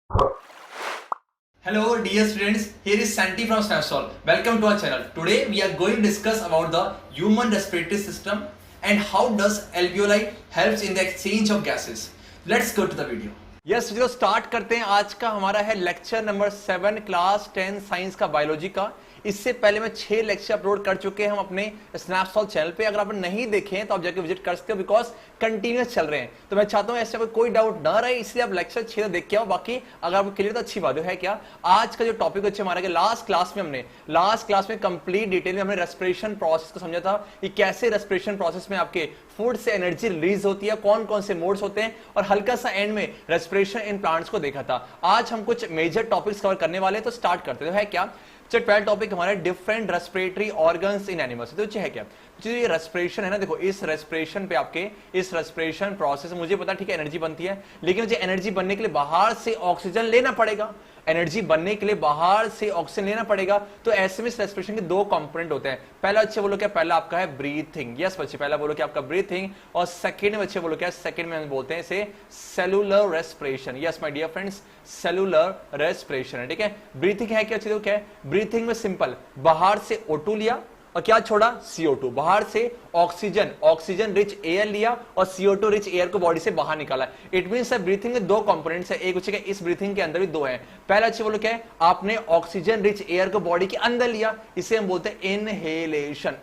Hello dear students, here is Santi from Snapsol. Welcome to our channel. Today we are going to discuss about the human respiratory system and how does alveoli helps in the exchange of gases. Let's go to the video. Yes तो start करते हैं। आज का हमारा है lecture number 7 class 10 science का biology का। इससे पहले मैं 6 लेक्चर अपलोड कर चुके हैं हम अपने स्नैपसॉल चैनल पे। अगर आपने नहीं देखे हैं तो आप जाके विजिट कर सकते हो, बिकॉज कंटिन्यूस चल रहे हैं। तो मैं चाहता हूं ऐसे कोई डाउट ना रहे, इसलिए आप लेक्चर 6 देख के आओ। बाकी अगर आपको क्लियर तो अच्छी बात है क्या। आज का जो टॉपिक अच्छे हमारा लास्ट क्लास में कंप्लीट डिटेल में हमने रेस्पिरेशन प्रोसेस को समझा था कि कैसे रेस्पिरेशन प्रोसेस में आपके फूड से एनर्जी रिलीज होती है, कौन कौन से मोड्स होते हैं, और हल्का सा एंड में रेस्पिरेशन इन प्लांट्स को देखा था। आज हम कुछ मेजर टॉपिक्स कवर करने वाले हैं, तो स्टार्ट करते हैं। है क्या पहला टॉपिक हमारा different respiratory organs in animals. तो है क्या जो ये रेस्पिरेशन है ना, देखो इस रेस्पिरेशन पे आपके इस रेस्पिरेशन प्रोसेस में मुझे पता ठीक है एनर्जी बनती है, लेकिन मुझे एनर्जी बनने के लिए बाहर से ऑक्सीजन लेना पड़ेगा। एनर्जी बनने के लिए बाहर से ऑक्सीजन लेना पड़ेगा। तो ऐसे में रेस्पिरेशन के दो कंपोनेंट होते हैं। पहला अच्छे बोलो क्या, पहला आपका है ब्रीथिंग। यस बच्चे, पहला बोलो क्या आपका ब्रीथिंग, और सेकंड में अच्छे बोलो क्या, सेकंड में हम बोलते हैं इसे cellular respiration. Yes my dear friends, cellular respiration है। ठीक है, ब्रीथिंग है क्या, अच्छे क्या है ब्रीथिंग में, सिंपल बाहर से O2 लिया और क्या छोड़ा, CO2। बाहर से ऑक्सीजन रिच एयर लिया और CO2 रिच एयर को बॉडी से बाहर निकाला। इट मींस ब्रीथिंग में दो कंपोनेंट्स है, एक बच्चे इस ब्रीथिंग के अंदर भी दो है। पहला अच्छे बोलो क्या है, आपने ऑक्सीजन रिच एयर को बॉडी के अंदर लिया, इसे हम बोलते हैं इनहेलेशन।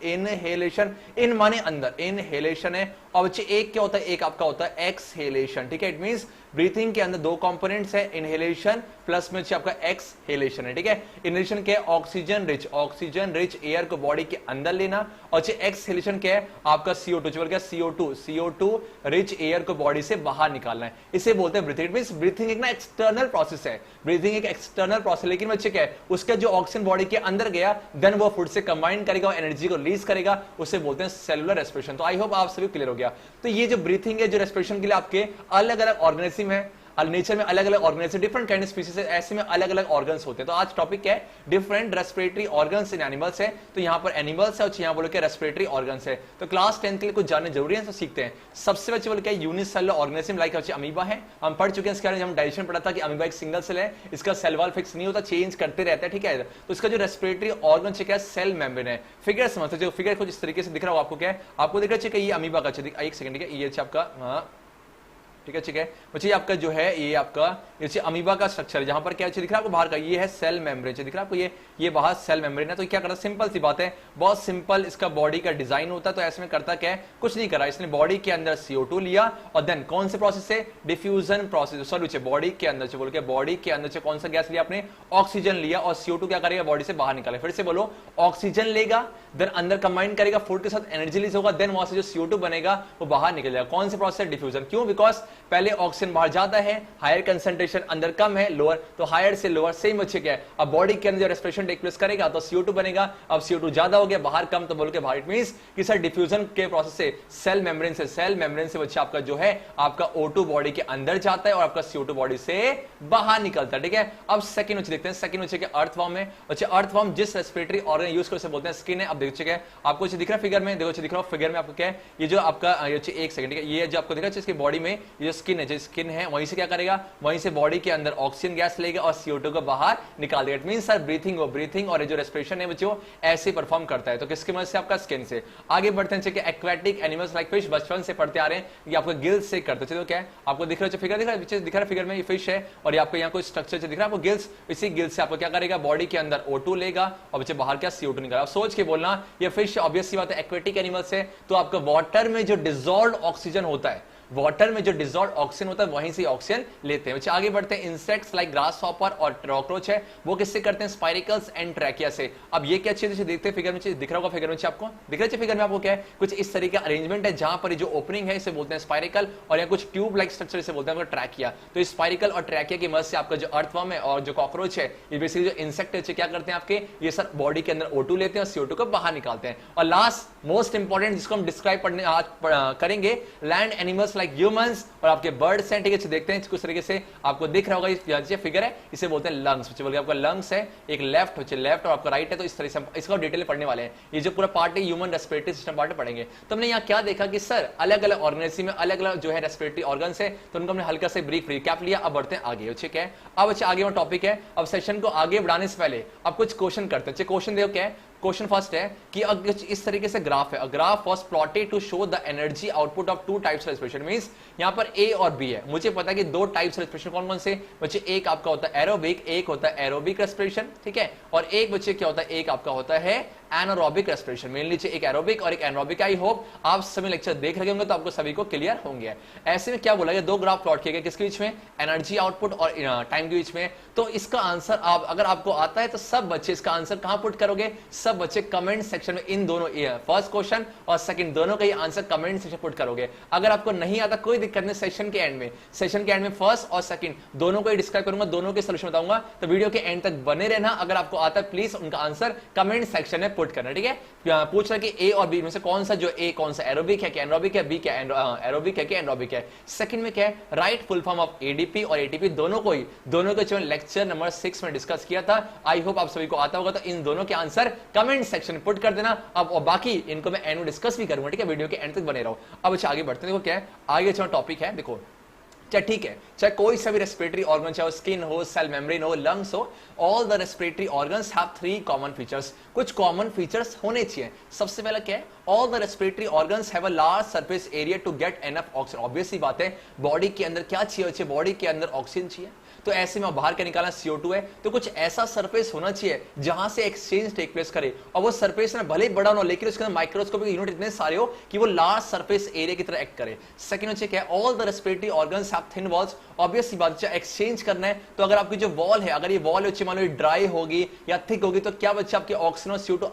इन माने अंदर, इनहेलेशन है। और बच्चे एक क्या होता है, एक आपका होता है एक्सहेलेशन। ठीक है, इट मींस ब्रीथिंग के अंदर दो कंपोनेंट्स है, इनहेलेशन प्लस में आपका एक्सहेलेशन है। ठीक है, इनहेलेशन क्या है, ऑक्सीजन रिच एयर को बॉडी के अंदर लेना, और एक्सहेलेशन क्या है आपका CO2 रिच एयर को बॉडी से बाहर निकालना है, इसे बोलते हैं ब्रीथिंग। इट मींस ब्रीथिंग एक ना एक्सटर्नल प्रोसेस है, ब्रीथिंग एक एक्सटर्नल प्रोसेस। लेकिन बच्चे क्या है, उसका जो ऑक्सीजन बॉडी के अंदर गया, देन वो फूड से कंबाइन करेगा और एनर्जी को रिलीज करेगा, उसे बोलते हैं सेलुलर रेस्पिरेशन। तो आई होप आप सभी क्लियर हो गया। तो ये जो ब्रीथिंग है, जो रेस्पिरेशन के लिए आपके अलग अलग ऑर्गेनिज्म है, नेचर में अलग अलग organism, different kind of species है, ऐसे में अलग अलग ऑर्गन्स होते हैं। तो आज टॉपिक क्या है, different respiratory organs in animals है। तो यहां पर एनिमल्स है और यहां बोलो क्या रेस्पिरेटरी ऑर्गन्स है। तो क्लास 10 के लिए कुछ जानने जरूरी है, तो सीखते हैं। सबसे बच्चे बोलो क्या यूनिसेलुलर ऑर्गेनिज्म, लाइक अमीबा है, हम पढ़ चुके हैं इसके बारे में, हम डाइजेशन पढ़ा था कि अमीबा एक सिंगल सेल है, इसका सेल वॉल फिक्स नहीं होता, चेंज करते रहता है। ठीक है, तो इसका जो रेस्पिरेटरी ऑर्गन है क्या, सेल मेम्ब्रेन है। फिगर समझते, जो फिगर कुछ इस तरीके से दिख रहा हो आपको, क्या है आपको दिख रहा है ये अमीबा का, एक सेकंड, ठीक है, ये आपका, हाँ ठीक है बच्चे आपका जो है ये आपका जैसे अमीबा का स्ट्रक्चर है, जहां पर क्या दिख रहा है आपको बाहर का, ये है सेल मेम्ब्रेन, दिख रहा है आपको ये बाहर सेल मेम्ब्रेन है। तो क्या करता है, सिंपल सी बात है, बहुत सिंपल इसका बॉडी का डिजाइन होता है। तो ऐसे में करता क्या है, कुछ नहीं करा, इसने बॉडी के अंदर CO2 लिया और देन कौन से प्रोसेस से, डिफ्यूजन प्रोसेस, सॉरी बॉडी के अंदर से बोल के, बॉडी के अंदर से कौन सा गैस लिया आपने, ऑक्सीजन लिया, और CO2 क्या करेगा, बॉडी से बाहर निकाले। फिर से बोलो, ऑक्सीजन लेगा, देन अंदर कंबाइन करेगा, फूड के साथ एनर्जी रिलीज होगा, देन वहां से जो CO2 बनेगा वो बाहर निकल जाएगा। कौन से प्रोसेस, डिफ्यूजन। क्यों, बिकॉज पहले ऑक्सीजन बाहर जाता है, हायर कंसंट्रेशन, अंदर कम है, लोअर, तो हायर से लोअर, सेम बच्चे क्या है, अब बॉडी के अंदर रेस्पिरेशन टेक प्लेस करेगा तो CO2 बनेगा। अब CO2 ज्यादा हो गया, बाहर कम, तो बोल के बाहर। इट मींस कि सर डिफ्यूजन के प्रोसेस से सेल मेम्ब्रेन से बच्चा आपका जो है आपका O2 बॉडी के अंदर जाता है और आपका CO2 बॉडी से बाहर निकलता है। ठीक है, अब सेकंड देखते हैं, सेकंड क्या अर्थवर्म है। अच्छा, अर्थवर्म जिस रेस्पिरेटरी ऑर्गन यूज कर बोलते हैं स्किन है। अब देखो क्या है, आपको दिख रहा है फिगर में, देखो दिख रहा है फिगर में आपको क्या है, ये जो आपका एक सेकंड, ये जो आपको दिख रहा है इसकी बॉडी में ये जो स्किन है, जो स्किन है वहीं से क्या करेगा, वहीं से बॉडी के अंदर ऑक्सीजन गैस लेगा और CO2 को बाहर निकाल देगा। इट मींस सर ब्रीथिंग और जो रेस्पिरेशन है बच्चों ऐसे परफॉर्म करता है। तो किसकी मदद से, आपका स्किन से। आगे बढ़ते हैं, कि एक्वेटिक एनिमल्स लाइक फिश, बचपन से पढ़ते आ रहे हैं, ये आपको गिल्स से करते हैं। तो क्या है, आपको दिख रहा है फिगर, दिख रहा है फिगर में, ये फिश है और ये आपको यहाँ कोई स्ट्रक्चर दिख रहा है आपको गिल्स, इसी गिल्स से आपको क्या करेगा, बॉडी के अंदर O2 लेगा और बच्चे बाहर क्या CO2 निकाला। सोच के बोलना, ये फिश ऑब्वियस सी बात है एक्वेटिक एनिमल्स है, तो आपका वाटर में जो डिसॉल्व्ड ऑक्सीजन होता है, वाटर में जो डिसॉल्व्ड ऑक्सीजन होता है वहीं से ऑक्सीजन लेते हैं। बच्चे आगे बढ़ते हैं, इंसेक्ट्स लाइक ग्रास हॉपर और कॉकरोच है, वो किससे करते हैं, स्पाइरिकल्स एंड ट्रैकिया से। अब ये क्या चीज देखते हैं फिगर में, दिख रहा होगा फिगर में आपको, दिख रहा है फिगर में आपको क्या है, कुछ इस तरीके का अरेंजमेंट है, जहां पर जो ओपनिंग है इसे बोलते हैं स्पाइरिकल, और यहाँ कुछ ट्यूब लाइक स्ट्रक्चर इसे बोलते हैं ट्रैकिया। तो इस स्पाइरिकल और ट्रैकिया की मदद से आपका जो अर्थवर्म है और जो कॉकरोच है, ये बेसिकली जो इंसेक्ट है क्या करते हैं आपके, ये सर बॉडी के अंदर O2 लेते हैं और CO2 को बाहर निकालते हैं। और लास्ट मोस्ट इंपॉर्टेंट जिसको हम डिस्क्राइब आज करेंगे, लैंड एनिमल्स लाइक ह्यूमंस और आपके बर्ड्स हैं, ठीक है। देखते हैं कुछ तरीके से आपको दिख रहा होगा, ये फिगर है, इसे बोलते हैं लंग्स, बच्चे बोल आपका लंग्स है, एक लेफ्ट और आपका राइट है, तो इस तरह से इसको डिटेल पढ़ने वाले हैं। ये जो पूरा पार्ट है ह्यूमन रेस्पिरेटरी सिस्टम पार्ट पढ़ेंगे। तो हमने यहाँ क्या देखा कि सर अलग अलग ऑर्गेनाइजेशन में अलग अलग जो है रेस्पिरेटरी ऑर्गन्स है, तो उनको हमने हल्का से ब्रीफ रिकैप लिया। अब बढ़ते हैं आगे, ठीक है। अब अच्छा आगे वो टॉपिक है, अब सेशन को आगे बढ़ाने से पहले अब कुछ क्वेश्चन करते हैं। क्वेश्चन देखो क्या है, क्वेश्चन फर्स्ट है कि अगर इस तरीके से ग्राफ है, graph was plotted to show the energy output of two types respiration, means यहां पर ए और बी है। मुझे पता है कि दो टाइप्स रेस्पिरेशन कौन कौन से बच्चे, एक आपका होता है एरोबिक, एक होता है एरोबिक रेस्पिरेशन, ठीक है। और एक बच्चे क्या होता है, एक आपका होता है एनारोबिक रेस्पिरेशन, मेनली एक एरोबिक और एक एनारोबिक। आई होप आप सभी लेक्चर देख रहे होंगे तो आपको सभी को क्लियर होंगे। ऐसे में क्या बोला गया, दो ग्राफ प्लॉट किए गए, किसके बीच में, एनर्जी आउटपुट और टाइम के बीच में। तो इसका आंसर आप अगर आपको आता है तो सब बच्चे इसका आंसर कहां पुट करोगे, सब बच्चे कमेंट सेक्शन में इन दोनों फर्स्ट क्वेश्चन और सेकंड दोनों का ही आंसर कमेंट सेक्शन पुट करोगे। अगर आपको नहीं आता कोई दिक्कत नहीं, सेशन के एंड में फर्स्ट और सेकंड दोनों को ही डिस्क्राइब करूंगा, दोनों के सॉल्यूशन बताऊंगा, तो वीडियो के एंड तक बने रहना। अगर आपको आता है प्लीज उनका आंसर कमेंट सेक्शन में पुट करना, ठीक है। पूछ रहा है कि ए और बी में से कौन सा, जो ए कौन सा एरोबिक है कि एनारोबिक है, बी क्या एरोबिक है कि एनारोबिक है। सेकंड में क्या है, right full form of ADP और एटीपी, दोनों को लेक्चर नंबर 6 में डिस्कस किया था। आई होप आप सभी को आता होगा, तो इन दोनों के आंसर कमेंट सेक्शन में पुट कर देना। अब और बाकी इनको मैं एंड में डिस्कस भी करूंगा, ठीक है। वीडियो के एंड तक बने रहो। अब अच्छा आगे बढ़ते हैं, देखो क्या है आगे जो टॉपिक है, देखो चाहे ठीक है, चाहे कोई सा भी रेस्पिरेटरी ऑर्गन, चाहे स्किन हो, सेल मेम्ब्रेन हो, लंग्स हो, all the respiratory organs have 3 common features. कुछ कॉमन फीचर्स होने चाहिए। सबसे पहला क्या है, all the respiratory organs have a large surface area to get enough oxygen. Obvious सी बात है, बॉडी के अंदर क्या चाहिए, बॉडी के अंदर ऑक्सीजन चाहिए, तो ऐसे में बाहर का निकालना CO2 है, तो कुछ ऐसा सरफेस होना चाहिए जहां से एक्सचेंज टेक प्लेस करे। और वो सरफेस में भले ही बड़ा हो, लेकिन उसके अंदर माइक्रोस्कोपिक यूनिट इतने सारे हो कि वो लार्ज सरफेस एरिया की तरह एक्ट करे। सेकंड क्या है, all the respiratory organs have thin walls. Obvious सी बात है, एक्सचेंज करना है तो अगर आपकी जो वॉल है, अगर ये वॉल है मान लो ड्राई होगी या थिक होगी, तो क्या बच्चे आपके ऑक्सीजन और CO2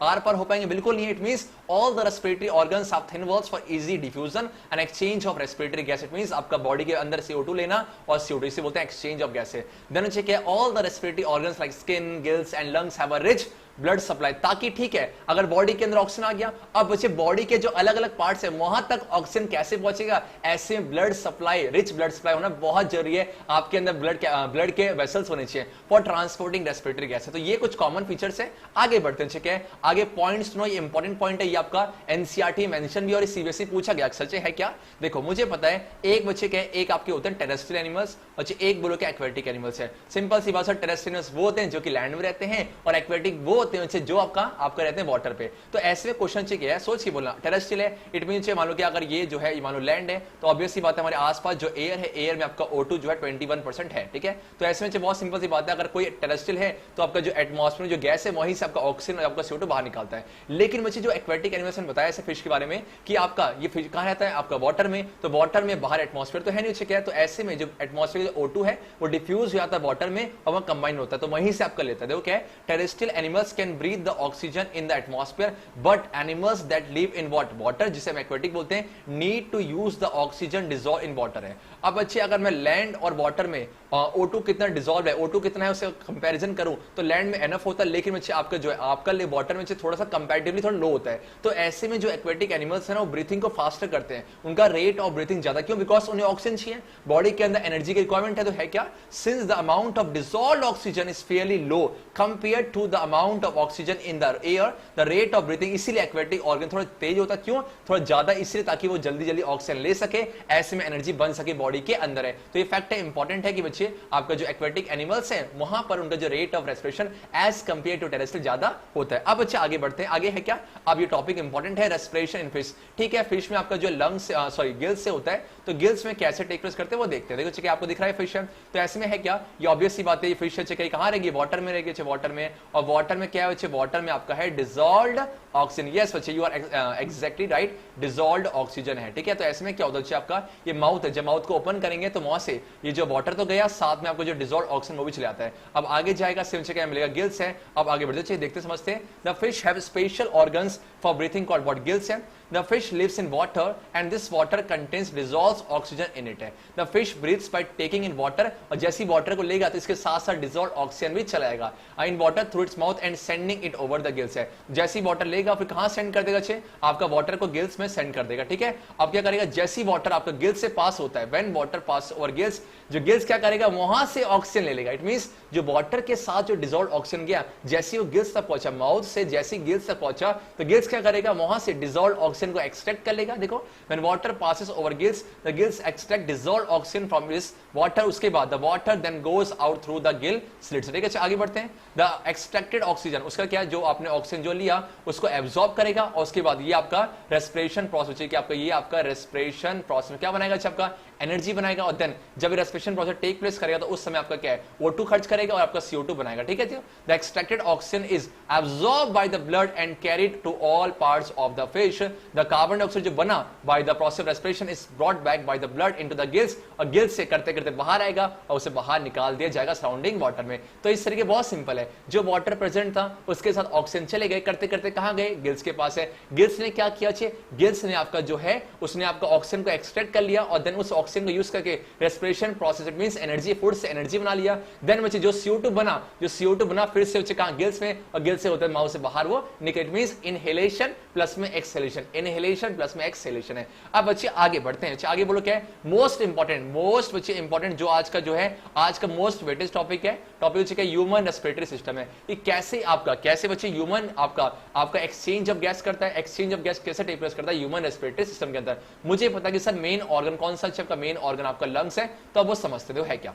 आर पार हो पाएंगे, बिल्कुल नहीं। It means all the respiratory organs have thin walls for easy diffusion and exchange of respiratory gas. It means आपका बॉडी के अंदर CO2 लेना और CO2, इसे बोलते हैं exchange of gas. Then check है, all the respiratory organs like skin, gills and lungs have a rich blood supply, ताकि ठीक है अगर बॉडी के अंदर ऑक्सीजन आ गया, अब बच्चे बॉडी के जो अलग अलग पार्ट्स है वहां तक ऑक्सीजन कैसे पहुंचेगा, ऐसे blood supply, rich blood supply होना बहुत जरूरी है। आपके अंदर ब्लड के वेसल्स होने चाहिए फॉर ट्रांसपोर्टिंग रेस्पिरेटरी गैस है। तो ये कुछ कॉमन फीचर्स है। आगे बढ़ते हैं, ठीक है। आगे पॉइंट्स नो, ये इंपॉर्टेंट पॉइंट है, ये आपका एनसीईआरटी मेंशन भी और सीबीएसई पूछा गया अक्सर है क्या। देखो मुझे पता है, एक बच्चे के एक आपके होते हैं टेरेस्ट्रियल एनिमल्स और एक बोलो के एक्वेटिक एनिमल्स है। सिंपल सी बात है, टेरेस्ट्रियल वो होते हैं जो कि लैंड में रहते हैं और एक्वेटिक वो होते हैं जो आपका रहते हैं वाटर पे। तो ऐसे में क्वेश्चन क्या है, सोच के बोलना, टेरेस्ट्रियल है इट मींस मान लो कि अगर ये जो है मान लो लैंड है, तो ऑब्वियस सी बात है हमारे आसपास जो एयर है, एयर में आपका O2 जो है 21% है, ठीक है। तो ऐसे में बहुत सिंपल सी बात है, अगर कोई टेरेस्ट्रियल है तो आपका जो एटमॉस्फेयर में जो गैस है वहीं से आपका ऑक्सीजन और आपका CO2 बाहर निकालता है। लेकिन बच्चे जो एक्वेटिक एनिमल्स ने बताया ऐसे फिश के बारे में कि आपका ये फिश कहां रहता है, आपका वाटर में, तो वाटर में बाहर एटमॉस्फेयर तो है नहीं, क्या है। तो ऐसे में जो एटमॉस्फेयर O2 है वो डिफ्यूज हो जाता है वाटर में और वो कंबाइन होता है, तो वहीं से आपका लेता है। देखो क्या है, terrestrial animals can breathe the oxygen in the atmosphere but animals that live in water, जिसे हम एक्वेटिक बोलते हैं, need to use the oxygen dissolve in water है। अब बच्चे अगर मैं लैंड और वाटर में O2 कितना डिसॉल्व है, O2 कितना है, उससे कंपैरिजन करूं तो लैंड में एनफ होता है, लेकिन बच्चे आपका जो है आपका वाटर में थोड़ा सा कंपैरेटिवली थोड़ा लो होता है। तो ऐसे में जो एक्वेटिक एनिमल्स है ना, वो ब्रीथिंग को फास्टर करते हैं, उनका रेट ऑफ ब्रीथिंग ज्यादा, क्यों, बिकॉज उन्हें ऑक्सीजन चाहिए, बॉडी के अंदर एनर्जी की रिक्वायरमेंट है। तो है क्या, since the amount of dissolved oxygen is fairly low compare to the amount of oxygen in the air, the rate of breathing, इसीलिए एक्वेटिक ऑर्गन थोड़ा तेज होता है, क्यों, थोड़ा ज्यादा, इसलिए ताकि वो जल्दी जल्दी ऑक्सीजन ले सके, ऐसे में एनर्जी बन सके बॉडी के अंदर है। तो ये फैक्ट है, इंपॉर्टेंट है कि बच्चे आपका जो एक्वेटिक एनिमल्स है वहां पर उनका जो rate of respiration as compare to terrestrial ज्यादा होता है। अब बच्चे आगे बढ़ते हैं, आगे है क्या, अब ये टॉपिक इंपॉर्टेंट है, रेस्पिरेशन इन फिश, ठीक है। फिश में आपका जो लंग्स सॉरी गिल्स से होता है, तो गिल्स में कैसे टेक प्लेस करते हैं वो देखते हैं। देखो चेक आपको दिख रहा है फिश है, तो ऐसे में है क्या, ये ऑब्वियस सी बात है, ये फिश है चेक कहां रहेगी, वाटर में रहेगी, वाटर में, और वाटर में क्या है बच्चे, वाटर में आपका है डिसॉल्व्ड ऑक्सीजन। यस बच्चे, you are exactly right, dissolved oxygen है, ठीक है। तो ऐसे में क्या होता है आपका ये माउथ है, जब माउथ को ओपन करेंगे तो वहां से ये जो वाटर तो गया, साथ में आपको जो डिसॉल्व्ड ऑक्सीजन वो भी चले आता है। अब आगे जाएगा, सिर्फ क्या मिलेगा, गिल्स है। अब आगे बढ़ते चलिए, देखते समझते हैं। The fish have special organs for breathing called what, gills है। The fish lives in water and this water contains dissolved oxygen in it है। The fish breathes by taking in water, और जैसी वाटर को लेगा तो इसके साथ साथ dissolved oxygen भी चलाएगा in water through its mouth and sending it over the gills है। जैसी वाटर लेगा फिर कहां सेंड कर देगा, अच्छे आपका वाटर को गिल्स में सेंड कर देगा, ठीक है। अब क्या करेगा, जैसी वाटर आपका गिल्स से पास होता है, when water pass over gills, जो गिल्स क्या करेगा, वहां से ऑक्सीजन ले लेगा। इट मींस जो वाटर के साथ जो डिसॉल्व ऑक्सीजन गया, जैसे वो गिल्स तक पहुंचा, माउथ से जैसे गिल्स तक पहुंचा, तो गिल्स क्या करेगा, वहां से डिसॉल्व ऑक्सीजन को एक्सट्रैक्ट कर लेगा। देखो, when water passes over gills, the gills extract dissolve oxygen from this water. उसके बाद the water then goes out through the gill slits, ठीक है। आगे बढ़ते हैं। द एक्सट्रैक्टेड ऑक्सीजन, उसका क्या, जो आपने ऑक्सीजन जो लिया उसको एब्जॉर्ब करेगा, और उसके बाद ये आपका रेस्पिरेशन प्रोसेस है कि आपका ये आपका रेस्पिरेशन प्रोसेस में क्या बनाएगा, आपका एनर्जी बनाएगा। और देन जब रेस्पिरेशन प्रोसेस टेक प्लेस करेगा तो उस समय आपका क्या है, O2 खर्च करेगा और आपका CO2 बनाएगा, ठीक है जी। The extracted oxygen is absorb by the blood and carried to all parts of the fish. The carbon dioxide जो बना by the process of respiration is brought back by the blood into the gills, और gills से करते करते बाहर आएगा और उसे बाहर निकाल दिया जाएगा सराउंडिंग वाटर में। तो इस तरीके बहुत सिंपल है, जो वाटर प्रेजेंट था उसके साथ ऑक्सीजन चले गए, करते करते कहां गए, गिल्स के पास है। गिल्स ने क्या किया, गिल्स ने आपका जो है उसने आपका ऑक्सीजन को एक्सट्रैक्ट कर लिया, और देन उस ऑक्सीजन को यूज करके respiration process, it means energy, food से एनर्जी बना लिया। देन बच्चे जो CO2 बना फिर से बच्चे कहां, गिल्स में, और गिल्स से होता है माउथ से बाहर वो निकल। इट मींस इनहेलेशन प्लस में एक्सहेलेशन, इनहेलेशन प्लस में एक्सहेलेशन है। अब बच्चे आगे बढ़ते हैं, आगे बोलो क्या है, मोस्ट इंपॉर्टेंट जो आज का जो है, आज का मोस्ट वेटेज टॉपिक है, टॉपिक है ह्यूमन रेस्पिरेटरी सिस्टम है। ये कैसे बच्चे ह्यूमन आपका एक्सचेंज ऑफ गैस करता है, एक्सचेंज ऑफ गैस कैसे टेक प्लेस करता है ह्यूमन रेस्पिरेटरी सिस्टम के अंदर। मुझे पता कि सर मेन ऑर्गन कौन सा, आपका मेन ऑर्गन आपका लंग्स है, तो अब वो समझते हो है क्या।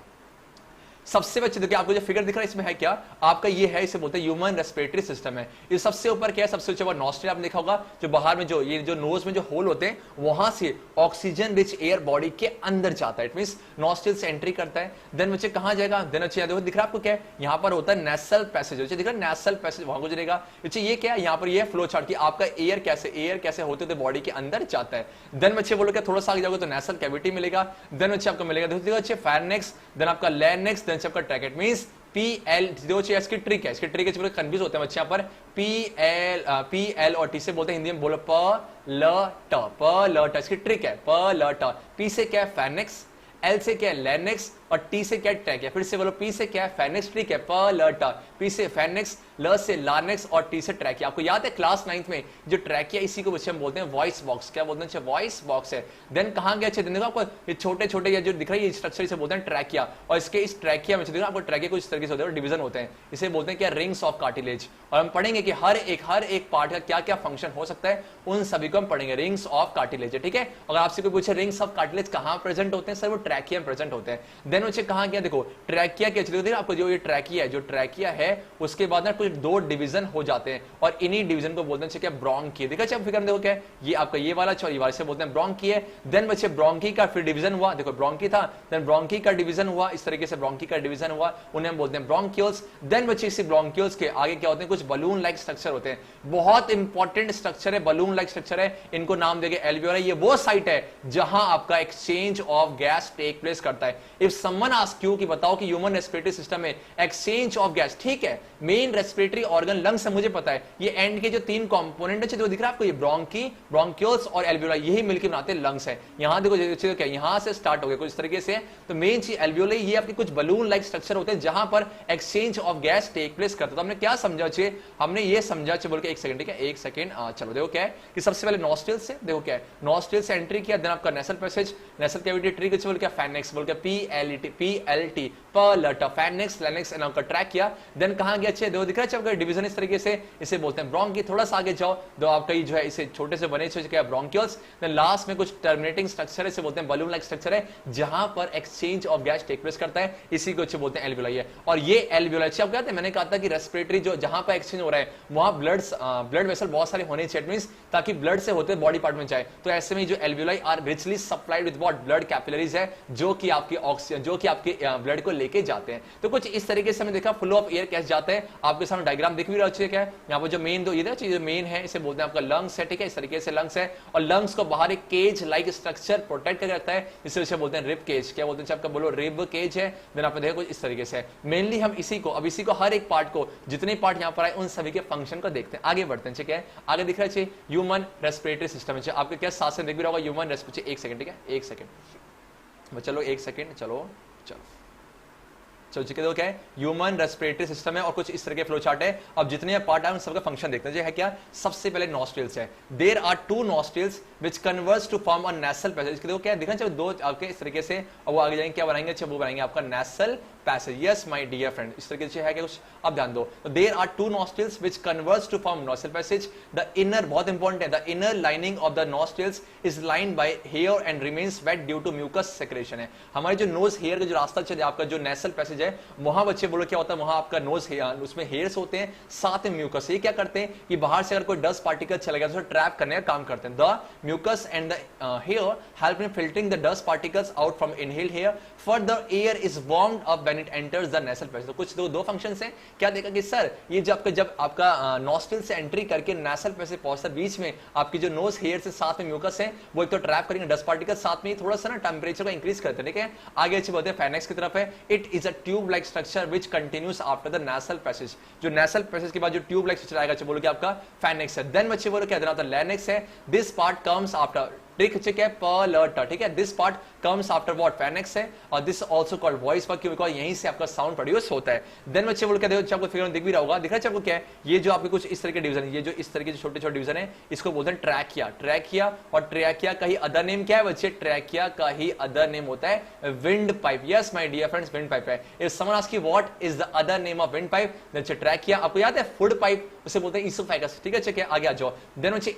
सबसे बच्चे देखिए, आपको जो फिगर दिख रहा है इसमें है क्या, आपका ये है, इसे बोलते हैं ह्यूमन रेस्पिरेटरी सिस्टम है। ये सबसे ऊपर क्या है, सबसे ऊपर नॉस्ट्रिल आपने देखा होगा, जो बाहर में जो ये जो नोज में जो होल होते हैं, वहां से ऑक्सीजन रिच एयर बॉडी के अंदर जाता है। इट मींस नॉस्ट्रिल से एंट्री करता है। देन बच्चे कहां जाएगा, देन बच्चे देखो दिख रहा है आपको क्या है, यहां पर होता है नेसल पैसेज, बच्चे दिख रहा है नेसल पैसेज, वहां गुजरेगा। बच्चे ये क्या है, यहां पर ये फ्लो चार्ट की आपका एयर कैसे होते होते बॉडी के अंदर जाता है। देन बच्चे बोलो क्या, थोड़ा सा आगे जाओगे तो नेसल कैविटी मिलेगा। देन बच्चे आपको मिलेगा, देखो बच्चे फायरनेक्स, देन आपका लैरिंक्स, देन आपका ट्रैकेट। मींस PL, जो इसकी ट्रिक है, कंफ्यूज होते हैं बच्चे यहाँ पर। PL और T से बोलते हैं, हिंदी में बोलो प ल ट, इसकी ट्रिक है प ल ट। P से क्या है, फैरनेक्स, L से क्या है, लैरिंक्स, और T से क्या है, ट्रैकिया। फिर से बोलो, P से क्या है, फैरनेक्स, ट्रिक है प ल ट, P से फैरनेक्स, ल से लार्नेक्स, और T से ट्रैकिया। आपको याद है क्लास 9th में जो ट्रैकिया, इसी को बच्चे हम बोलते हैं वॉइस बॉक्स। क्या बोलते हैं, वॉइस बॉक्स है। देन कहां गया, देखो आपको ये छोटे ये जो दिख रहा है, ये स्ट्रक्चर इसे बोलते हैं ट्रैकिया। और इसके इस ट्रैकिया में देखो आपको ट्रैकिया कुछ तरीके से होते हैं, डिवीजन होते हैं, इसे बोलते हैं क्या, रिंग्स ऑफ कार्टिलेज। और हम पढ़ेंगे कि हर एक पार्ट का क्या क्या फंक्शन हो सकता है, उन सभी को हम पढ़ेंगे। रिंग्स ऑफ कार्टिलेज, ठीक है। अगर आपसे कोई पूछे रिंग्स ऑफ कार्टिलेज कहां प्रेजेंट होते हैं, सर वो ट्रैकिया में प्रेजेंट होते हैं। देन बच्चे कहां गया, देखो ट्रैकिया के आपको जो ये ट्रैकिया है, उसके बाद ना कुछ 2 डिवीजन हो जाते हैं, और इन्हीं डिवीजन को बोलते हैं क्या, ब्रोंकी। देखा फिगर में देखो क्या है, ये आपका ये वाला ये वाले से बोलते हैं ब्रोंकी है। देन बच्चे ब्रोंकी का फिर डिवीजन हुआ, देखो ब्रोंकी था, देन ब्रोंकी का डिवीजन हुआ, इस तरीके से ब्रोंकी का डिवीजन हुआ, उन्हें हम बोलते हैं ब्रोंक्यूल्स। देन बच्चे इसी ब्रोंक्यूल्स के आगे क्या होते हैं, कुछ बलून लाइक स्ट्रक्चर होते हैं। बहुत इंपॉर्टेंट स्ट्रक्चर है, बलून लाइक स्ट्रक्चर है, इनको नाम देंगे एल्वियोलाई। ये वो साइट है जहां आपका exchange of gas take place करता है। इफ समवन आस्क यू कि बताओ कि ह्यूमन रेस्पिरेटरी सिस्टम में एक्सचेंज ऑफ गैस, ठीक है, मेन रेस्पिरेटरी ऑर्गन लंग्स है, मुझे पता है। ये एंड के जो 3 कंपोनेंट है जो दिख रहा है आपको, ये ब्रोंकी, ब्रोंक्यूल्स और एल्वियोलाई, यही मिलकर बनाते हैं लंग्स है। यहां देखो क्या, यहां से स्टार्ट हो गया कुछ इस तरीके से। तो मेन चीज एल्वियोलाई, ये आपके कुछ बलून लाइक स्ट्रक्चर होते हैं जहां पर exchange of gas take place करता है। तो हमने क्या समझा, हमने ये समझा, बोल के 1 सेकंड, ठीक है, 1 सेकंड। चलो देखो क्या है कि सबसे पहले नॉस्ट्रिल से, देखो क्या है, नॉस्ट्रिल से एंट्री किया, देन आपका nasal passage, nasal cavity, trick बोल के फैरनेक्स, बोल के PLT फैरनेक्स, लैरिंक्स एंड आपका ट्रैक किया। देन कहां गया, देखो दिख रहा है डिवीजन इस तरीके से, इसे बोलते हैं ब्रोंकी। थोड़ा सा आगे जाओ, दो आपका जो है इसे छोटे से बने क्या ब्रोंक्यूल्स। देन लास्ट में कुछ टर्मिनेटिंग स्ट्रक्चर है, इसे बोलते हैं बलून लाइक स्ट्रक्चर है, जहां पर exchange of gas take place करता है, इसी को बोलते हैं एल्वियोलाई है। और ये एल्वियोलाई, आपको याद है मैंने कहा था कि रेस्पिरेटरी जो जहां पर एक्सचेंज हो रहा है, वहां ब्लड वेसल बहुत सारे होने चाहिए, मींस ताकि ब्लड से होते बॉडी पार्ट में जाए। तो ऐसे में जो alveoli are richly supplied with what, blood capillaries है, जो कि आपकी ऑक्सीजन, जो कि आपके ब्लड को लेके जाते हैं। तो कुछ इस तरीके से हमने देखा फ्लो ऑफ एयर कैसे जाता है। आपके सामने डायग्राम दिख भी रहा है, क्या है यहाँ पर जो मेन ये मेन है, इसे बोलते हैं आपका लंग्स है, ठीक है, इस तरीके से लंग्स है। और लंग्स को बाहर एक केज लाइक स्ट्रक्चर प्रोटेक्ट करके रखता है, इसे बोलते हैं रिब केज। क्या बोलते हैं आपका, बोलो रिब केज है। देन आपने देखा कुछ इस तरीके से। मेनली हम इसी को हर एक पार्ट को, जितने पार्ट यहाँ पर आए उन सभी के फंक्शन को देखते हैं। आगे बढ़ते हैं, ठीक है, आगे दिख रहा है ह्यूमन रेस्पिरेटरी सिस्टम है। आपके क्या साथ से देख भी रहा होगा ह्यूमन रेस्पिरेटरी। 1 सेकंड, ठीक है, 1 सेकंड, चलो 1 सेकंड, चलो देखो क्या है, ह्यूमन रेस्पिरेटरी सिस्टम है और कुछ इस तरह के फ्लो चार्ट है। अब जितने पार्ट है उन सबका फंक्शन देखते हैं। जो है क्या, सबसे पहले नॉस्ट्रिल्स है। There are 2 nostrils which converge to form a nasal passage. देखो क्या दिखा चाहिए, 2 आपके इस तरीके से, और वो आगे जाएंगे क्या बनाएंगे, अच्छा वो बनाएंगे आपका nasal passage. Yes my dear friend, इस तरीके से है क्या कुछ, अब ध्यान दो। There are 2 nostrils which converge to form nasal passage. The inner, बहुत इंपॉर्टेंट है, the inner lining of the nostrils is lined by hair and remains wet due to mucus secretion है। हमारे जो नोज हेयर का जो रास्ता चले, आपका जो नेसल पैसेज है, वहां बच्चे बोलो क्या होता है, वहां आपका नोज उसमें हेयर्स होते हैं, साथ में म्यूकस। ये क्या करते हैं कि बाहर से अगर कोई डस्ट पार्टिकल चला गया तो ट्रैप करने का काम करते हैं। The mucus and the hair help in filtering the dust particles out from inhaled hair. Further air is warmed up when it enters the nasal passage. तो कुछ दो फंक्शंस हैं। क्या देखा कि सर ये जब आपका नॉस्ट्रिल से एंट्री करके नेसल पैसेज पहुंचता है, बीच में आपकी जो नोज हेयर से साथ में म्यूकस है, वो एक तो ट्रैप करेंगे डस्ट पार्टिकल, साथ में थोड़ा सा ना टेंपरेचर को इंक्रीज करते हैं। ठीक है, आगे अच्छे बढ़ते हैं फाइनेक्स की तरफ है। It is a tube like structure which continues after the nasal passage. जो नेसल पैसेज के बाद जो ट्यूब लाइक स्ट्रक्चर आएगा, बोलो कि आपका फाइनेक्स है। देन बच्चे बोलो क्या देना होता है, लैरिंक्स है। दिस पार्ट कम्स आफ्टर, ठीक है, पलट, ठीक है, this part comes after what, pharynx है। और this also called voice part, because यहीं से आपका साउंड प्रोड्यूस होता है। देन बच्चे बोल के देखो, आपको फिगर में दिख भी रहा होगा, दिख रहा है आपको क्या है, ये जो आपके कुछ इस तरह के डिवीजन है, ये जो इस तरह के छोटे छोटे डिवीजन है, इसको बोलते हैं ट्रैकिया। ट्रैकिया और ट्रैकिया का ही अदर नेम क्या है बच्चे, ट्रैकिया का ही अदर नेम होता है wind pipe. Yes my dear friends, wind pipe है। If someone ask you what is the other name of wind pipe, that's trachea. आपको याद है फूड पाइप, उसे बोलते हैं इसोफेगस। ठीक है, चलिए आगे आ जाओ। देन बच्चे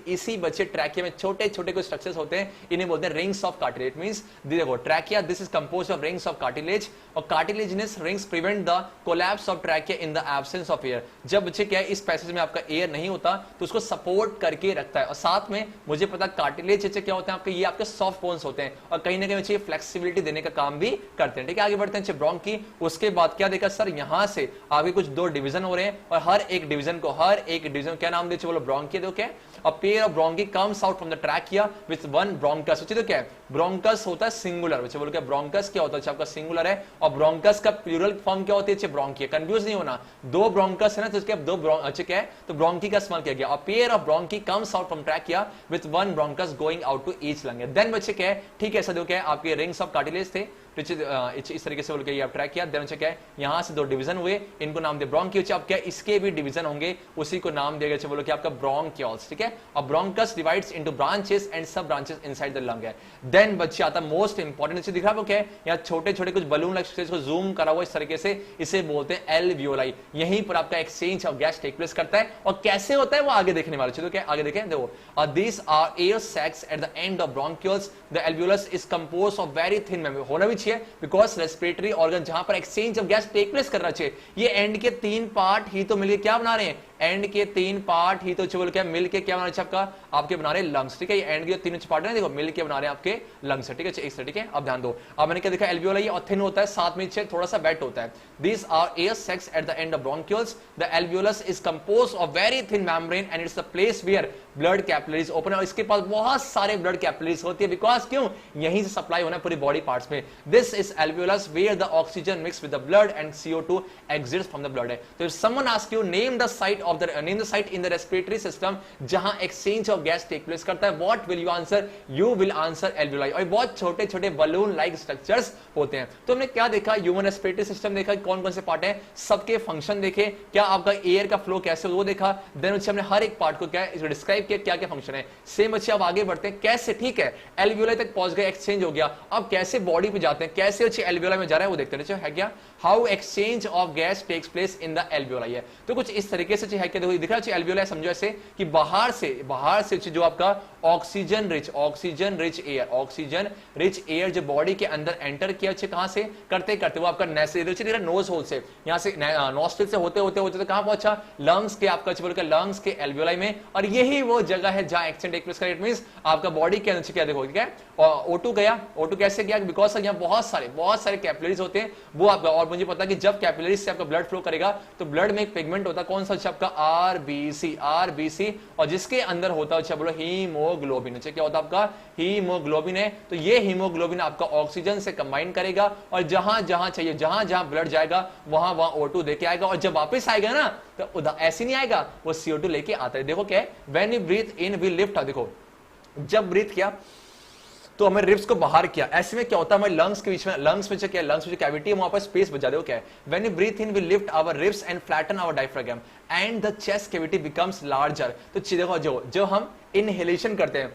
इसी बच्चे ट्रैकिया में छोटे छोटे कुछ स्ट्रक्चर्स होते हैं, इन्हें बोलते हैं रिंग्स ऑफ कार्टिलेज। मींस देखो trachea, this is composed of rings of cartilage, और cartilaginous rings prevent the collapse of trachea in the absence of air. जब बच्चे क्या है, इस पैसेज में आपका एयर नहीं होता तो उसको सपोर्ट करके रखता है। और साथ में मुझे पता कार्टिलेज बच्चे क्या होते हैं आपके, ये आपके सॉफ्ट बोन्स होते हैं, और कहीं ना कहीं बच्चे फ्लेक्सिबिलिटी देने का काम भी करते हैं। ठीक है, आगे बढ़ते हैं ब्रोंकी। उसके बाद क्या देखा सर, यहां से आगे कुछ 2 डिवीजन हो रहे हैं, और हर एक डिवीजन क्या नाम दे, बोलो ब्रोंकी। देखो क्या, a pair of bronchi comes out from the trachea with one bronchus। तो क्या है, ब्रोंकस होता है सिंगुलर। बच्चे बोलो क्या, ब्रोंकस क्या होता है, आपका सिंगुलर है, और ब्रोंकस का प्लूरल फॉर्म क्या होती है, ब्रोंकी। कंफ्यूज नहीं होना, 2 ब्रोंकस है ना, तो इसके 2 क्या है, तो ब्रोंकी का इस्तेमाल किया गया। a pair of bronchi comes out from trachea with one bronchus going out to each lung। Then बच्चे क्या है, ठीक है, ऐसा देखो क्या है, आपके रिंग्स ऑफ कार्टिलेज थे, इस तरीके से बोल के आप ट्रैक किया। देन क्या है, यहां से 2 डिवीजन हुए, इनको नाम दे ब्रोंकी। अब क्या इसके भी डिवीजन होंगे, उसी को नाम देगा बोलो कि आपका ब्रोंकियोल्स। ठीक है, अब bronchus divides into branches and सब ब्रांचेस इनसाइड द लंग है। देन बच्चे आता मोस्ट इंपॉर्टेंट, दिख रहा है क्या है, यहाँ छोटे छोटे कुछ बलून लाइक को जूम करा हुआ इस तरीके से, इसे बोलते हैं एल्वियोलाई। यहीं पर आपका exchange of gas take place करता है, और कैसे होता है वो आगे देखने वाले। चलो क्या आगे देखें, देखो this are air sacs at the end of bronchioles. The alveolus is composed of very thin membrane, होना भी चाहिए, बिकॉज रेस्पिरेटरी ऑर्गन जहां पर exchange of gas take place करना चाहिए। ये एंड के 3 पार्ट ही तो मिलके क्या बना रहे हैं, एंड के 3 पार्ट ही तो बोल क्या मिलके क्या बना रहे हैं आपके बना रहे लंग्स। ठीक है, ये एंड के 3 पार्ट है, देखो मिलके बना रहे हैं आपके लंग्स। ठीक है, इस ठीक है, अब ध्यान दो। अब मैंने क्या देखा, एल्वियोलाई और थिन होता है, साथ में थोड़ा सा वेट होता है। These are air sacs at the end of bronchioles. The alveolus is composed of very thin membrane and it's the place where blood capillaries open। और इसके पास बहुत सारे blood capillaries होती है, because क्यों, यहीं से सप्लाई होना है पूरी बॉडी पार्ट्स में। This is alveolus where the oxygen mixed with the blood and CO2 exits from the blood है। तो if someone asks you name the site in the respiratory system जहां exchange of gas take place करता है, what will you answer? You will answer alveoli। और बहुत छोटे छोटे balloon like structures होते हैं। तो हमने क्या देखा, ह्यूमन रेस्पिरेटरी सिस्टम देखा, कौन कौन से पार्ट है, सबके फंक्शन देखे, क्या आपका एयर का फ्लो कैसे वो देखा। देन उससे हमने हर एक पार्ट को क्या डिस्क्राइब किया, क्या क्या फंक्शन है। सेम बच्चे अब आगे बढ़ते हैं, कैसे, ठीक है, एल्वियोलाई तक पहुंच गए, एक्सचेंज हो गया, अब कैसे बॉडी पे जाते हैं, कैसे अच्छे एल्वियोलाई में जा रहा है वो देखते हैं। है क्या, how exchange of gas takes place in the alveoli है। तो कुछ इस तरीके से है क्या, देखो दिख रहा है एल्वियोलाई, समझो ऐसे कि बाहर से जो आपका ऑक्सीजन रिच एयर जो बॉडी के अंदर एंटर किया, कहां से करते वो आपका नोज होल से, यहां से नॉस्ट्रिल से होते तो कहां पहुंचा, लंग्स के आपका लंग्स के एल्वियोलाई में। और यही वो जगह है जहां एक्सचेंज टेक प्लेस करे। इट मींस आपका बॉडी के अंदर क्या देखो, ठीक है, O2 गया, O2 कैसे गया, बिकॉज यहां बहुत सारे कैपिलरीज होते हैं वो आपका। और मुझे पता है कि जब कैपिलरीज से आपका ब्लड फ्लो करेगा तो ब्लड में एक पिगमेंट होता है, कौन सा, आपका आरबीसी, और जिसके अंदर होता है बोलो हीमोग्लोबिन। क्या होता है आपका, हीमोग्लोबिन है। तो ये हीमोग्लोबिन आपका ऑक्सीजन से कंबाइन करेगा, और जहां चाहिए, जहां ब्लड जाएगा वहां O2 देके आएगा, और जब वापस आएगा ना तो ऐसे नहीं आएगा, वो CO2 लेके आता है। देखो क्या है, when you breathe in we lift, देखो जब ब्रीथ किया तो हमें रिब्स को बाहर किया, ऐसे में क्या होता है हमारे लंग्स के बीच में, लंग्स में जो क्या, लंग्स में जो कैविटी है वहां पर स्पेस बचा दे, क्या है, when you breathe in we lift our ribs and flatten our diaphragm and the chest cavity becomes larger. तो देखो जो हम इनहेलेशन करते हैं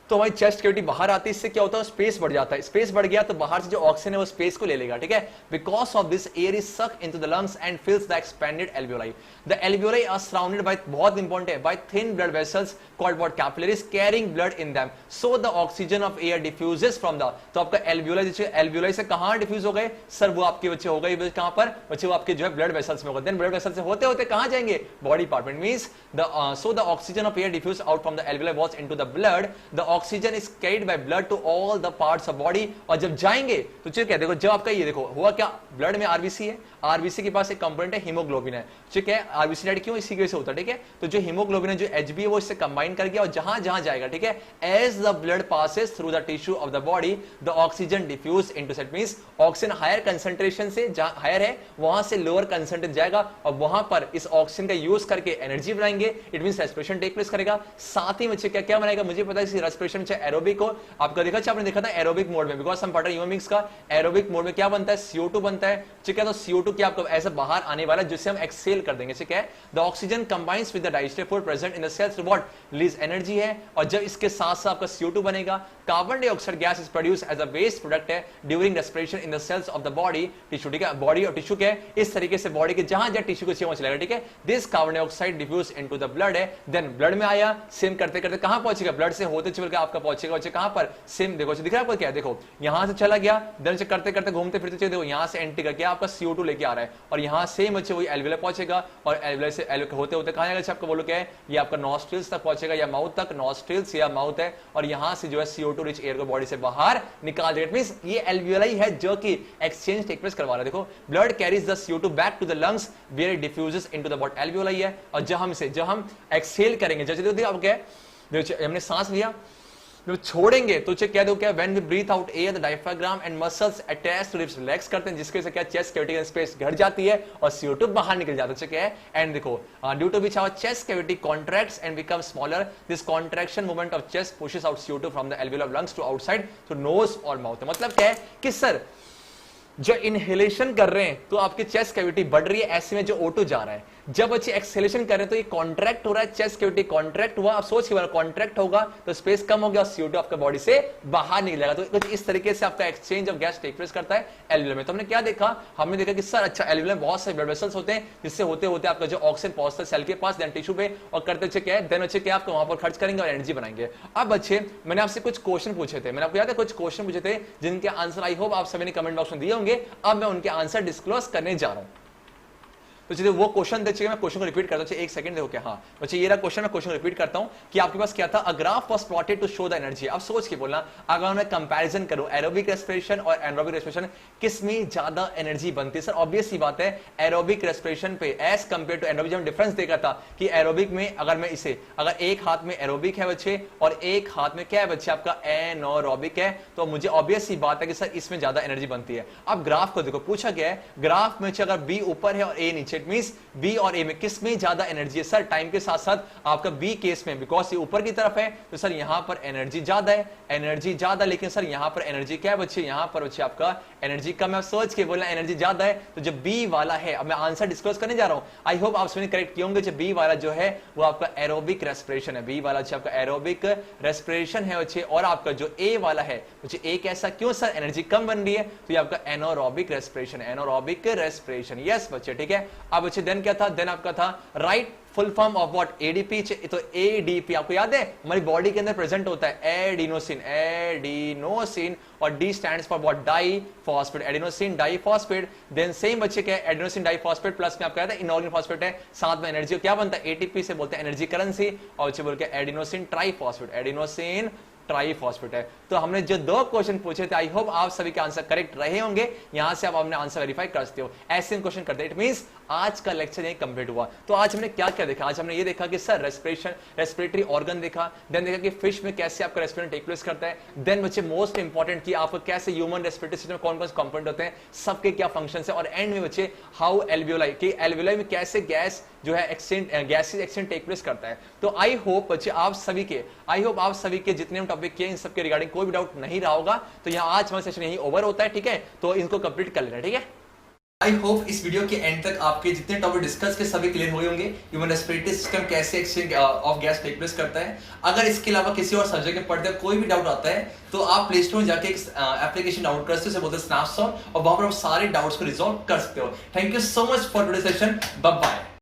तो हमारी चेस्ट कैविटी बाहर आती है, इससे क्या होता है स्पेस बढ़ जाता है, स्पेस बढ़ गया तो बाहर से जो ऑक्सीजन है वो स्पेस को ले लेगा, ठीक है। Because of this air is suck into the lungs and fills the expanded alveoli. The alveoli are surrounded by, बहुत इंपॉर्टेंट है, by thin blood vessels called what, capillaries carrying blood in them, so the oxygen of air diffuses from the, तो आपका alveoli, alveoli से कहां diffuse हो गए sir, वो आपके बच्चे हो गए कहां पर बच्चे, वो आपके जो है ब्लड वेसल्स में होगा, देन ब्लड वेसल्स से होते होते कहां जाएंगे बॉडी पार्ट में, means the so the oxygen of air diffuse out from the alveoli was into the blood, the oxygen is carried by blood to all the parts of body। और जब जाएंगे तो ठीक है, देखो जब आपका ये देखो हुआ क्या, ब्लड में आरबीसी है, आरबीसी के पास एक कंपोनेंट है हीमोग्लोबिन है, ठीक है, आरबीसी डेड क्यों, इसी वजह से होता है, ठीक है। तो जो हीमोग्लोबिन है जो एचबी है वो इससे कंबाइन कर गया और जहां जहां जाएगा, ठीक है, as the blood passes through the tissue of the body the oxygen diffuse into set, means oxygen higher concentration से, जहां हायर है वहां से लोअर कंसंट्रेट जाएगा और वहां पर इस ऑक्सीजन का यूज करके एनर्जी बनाएंगे, it means respiration take place करेगा। साथ ही में क्या क्या बनाएगा, मुझे पता है रेस्पिरेशन चाहे एरोबिक हो, आपका देखा आपने देखा था एरोबिक मोड में, बिकॉज हम पढ़ रहे हैं ह्यूमन बीइंग्स का, एरोबिक मोड में क्या बनता है CO2 बनता है, ठीक है। तो CO2 क्या आपको ऐसे बाहर आने वाला है जिससे हम एक्सेल कर देंगे, ठीक है। The oxygen combines with the digestive food present in the cells to what, release energy है, और जब इसके साथ साथ आपका CO2 बनेगा, carbon dioxide gas is produce as a waste product है during respiration in the cells of the body tissue, ठीक है। बॉडी और टिश्यू के इस तरीके से बॉडी के जहां जहां टिश्यू को चाहिए चलेगा, ठीक है। This carbon dioxide diffuse into the blood है, देन ब्लड में आया, सेम करते करते कहां पहुंचेगा, ब्लड से होते चल के आपका पहुंचेगा कहां पर, सेम देखो दिख रहा है आपको क्या, देखो यहां से चला गया, देन से करते करते घूमते फिरते देखो यहां से एंट्री करके आपका CO2 लेके आ रहा है और यहां सेम अच्छे वही एल्वियोलाई पहुंचेगा और एल्वियोलाई से होते होते कहां जाएगा, आपको बोलो क्या है, ये आपका नॉस्ट्रिल्स तक पहुंचेगा या माउथ तक, नॉस्ट्रिल्स या माउथ है, और यहां से जो है CO2 रिच एयर को बॉडी से बाहर निकाल देगा, मींस ये एल्वियोलाई है जो कि एक्सचेंज टेक प्लेस करवा रहा है। देखो blood carries the CO2 back to the lungs where it diffuses into the body, alveoli है, और जब हम एक्सहेल करेंगे, जैसे देखो अब क्या है, हमने सांस लिया, जब छोड़ेंगे तो क्या दो क्या, when we breathe out air the diaphragm and muscles attach to ribs relax करते हैं, जिसके से क्या चेस्ट कैविटी का स्पेस घट जाती है और CO2 बाहर निकल जाता है, क्या है। एंड देखो due to which our chest cavity contracts and become smaller, this contraction movement of chest pushes out CO2 from the alveoli of lungs to outside to nose और माउथ। मतलब क्या है कि सर जो इनहेलेशन कर रहे हैं तो आपकी चेस्ट कैविटी बढ़ रही है, ऐसे में जो O2 जा रहा है, जब अच्छी एक्सेलेशन कर रहे हैं तो ये कॉन्ट्रैक्ट हो रहा है, चेस्ट कैविटी कॉन्ट्रैक्ट हुआ, अब सोच के बारे कॉन्ट्रैक्ट होगा तो स्पेस कम हो गया, CO2 आपका बॉडी से बाहर निकल जाएगा। तो कुछ इस तरीके से आपका exchange of gas take place करता है एल्वियोलाई में। तो हमने क्या देखा, हमने देखा कि सर अच्छा एल्वियोलाई में बहुत सारे ब्लड वेसल्स होते हैं, जिससे होते होते आपका जो ऑक्सीजन पहुंचता है सेल के पास, देन टिश्यू पे, और करते अच्छे क्या है, देन अच्छे क्या आपको वहां पर खर्च करेंगे और एनर्जी बनाएंगे। अब अच्छे मैंने आपसे कुछ क्वेश्चन पूछे थे, मैंने आपको याद है कुछ क्वेश्चन पूछे थे जिनके आंसर आई होप आप सभी ने कमेंट बॉक्स में दिए होंगे, अब मैं उनके आंसर डिस्क्लोज करने जा रहा हूं। तो चलिए वो क्वेश्चन देखिए, मैं क्वेश्चन को रिपीट करता हूं, एक सेकंड देखो क्या, हाँ बच्चे ये रहा क्वेश्चन, मैं क्वेश्चन रिपीट करता हूं कि आपके पास क्या था, a graph was plotted to show the energy. अब सोच के बोलना, अगर मैं कंपैरिजन करूं एरोबिक रेस्पिरेशन और एनारोबिक रेस्पिरेशन, किस में ज्यादा एनर्जी बनती है। सर ऑब्वियस सी बात है, एरोबिक रेस्पिरेशन पे एज कंपेयर टू एनारोबिक हम डिफरेंस देखा था कि एरोबिक में अगर मैं इसे, अगर एक हाथ में एरोबिक है बच्चे और एक हाथ में क्या है बच्चे आपका एनारोबिक है, तो मुझे ऑब्वियस सी बात है कि सर इसमें ज्यादा एनर्जी बनती है। अब ग्राफ को देखो, पूछा गया है ग्राफ में अगर बी ऊपर है और ए नीचे, इट मींस बी और ए में किस में ज्यादा एनर्जी है। सर टाइम के साथ साथ आपका बी केस में, बिकॉज ये ऊपर की तरफ है तो सर यहां पर एनर्जी ज्यादा है, एनर्जी ज्यादा, लेकिन सर यहां पर एनर्जी क्या है बच्चे, यहां पर बच्चे आपका एनर्जी कम है। सोच के बोलना एनर्जी ज्यादा है, तो जो बी वाला है, अब मैं आंसर डिस्क्लोज करने जा रहा हूं, आई होप आप सभी करेक्ट किए होंगे। जो बी वाला जो है वो आपका एरोबिक रेस्पिरेशन है, बी वाला जो आपका एरोबिक रेस्पिरेशन है बच्चे, और आपका जो ए वाला है बच्चे, ए कैसा, क्यों सर एनर्जी कम बन रही है, तो ये आपका एनारोबिक रेस्पिरेशन है, एनारोबिक रेस्पिरेशन। यस बच्चे ठीक है। अब बच्चे देन क्या था, देन आपका था right full form of what, ADP. तो एडीपी आपको याद है हमारी बॉडी के अंदर प्रेजेंट होता है एडिनोसिन, एडिनोसिन, और D stands for what, diphosphate, adenosine diphosphate. Then same बच्चे क्या है, एडिनोसिन डाइफॉस्फेट प्लस में आपका याद है इनऑर्गेनिक फॉस्फेट है, साथ में एनर्जी क्या बनता है, एटीपी से बोलते हैं एनर्जी करेंसी, और बच्चे बोल के एडिनोसिन ट्राइफॉस्फेट, एडिनोसिन ट्राइफॉस्फेट है। तो हमने जो दो क्वेश्चन पूछे थे, आई होप आप सभी के आंसर करेक्ट रहे होंगे, यहां से आप अपने आंसर वेरीफाई कर सकते हो। ऐसे क्वेश्चन करते हैं, इट मींस आज का लेक्चर यही कंप्लीट हुआ। तो आज हमने क्या क्या देखा, आज हमने ये देखा कि सर रेस्पिरेशन, रेस्पिरेटरी ऑर्गन देखा, देन देखा कि फिश में कैसे आपका रेस्पिरेशन टेक प्लेस करता है, देन बच्चे मोस्ट इंपॉर्टेंट कि आपको कैसे ह्यूमन रेस्पिरेटरी सिस्टम में कौन कौन से कंपोनेंट होते हैं, सबके क्या फंक्शंस है, और एंड में बच्चे हाउ एल्वियोलाई, कि एल्वियोलाई में कैसे गैस जो है exchange gases exchange take place करता है। तो आई होप आप सभी के जितने हम टॉपिक किए इन सब के रिगार्डिंग कोई भी डाउट नहीं रहा होगा। तो यहाँ आज हमारा सेशन यही ओवर होता है, ठीक है, तो इनको कंप्लीट कर लेना, ठीक है। आई होप इस वीडियो के एंड तक आपके जितने टॉपिक डिस्कस के सभी क्लियर हुए होंगे। ह्यूमन रेस्पिरेटरी सिस्टम कैसे exchange of gas take place करता है। अगर इसके अलावा किसी और सब्जेक्ट में पढ़ते कोई भी डाउट आता है तो आप प्ले स्टोर में जाके एक एप्लीकेशन डाउनलोड कर सकते हो, उसे बोलते हैं स्नैपशॉट, और वहां पर आप सारे डाउट्स को रिजॉल्व कर सकते हो। Thank you so much for today session, bye bye.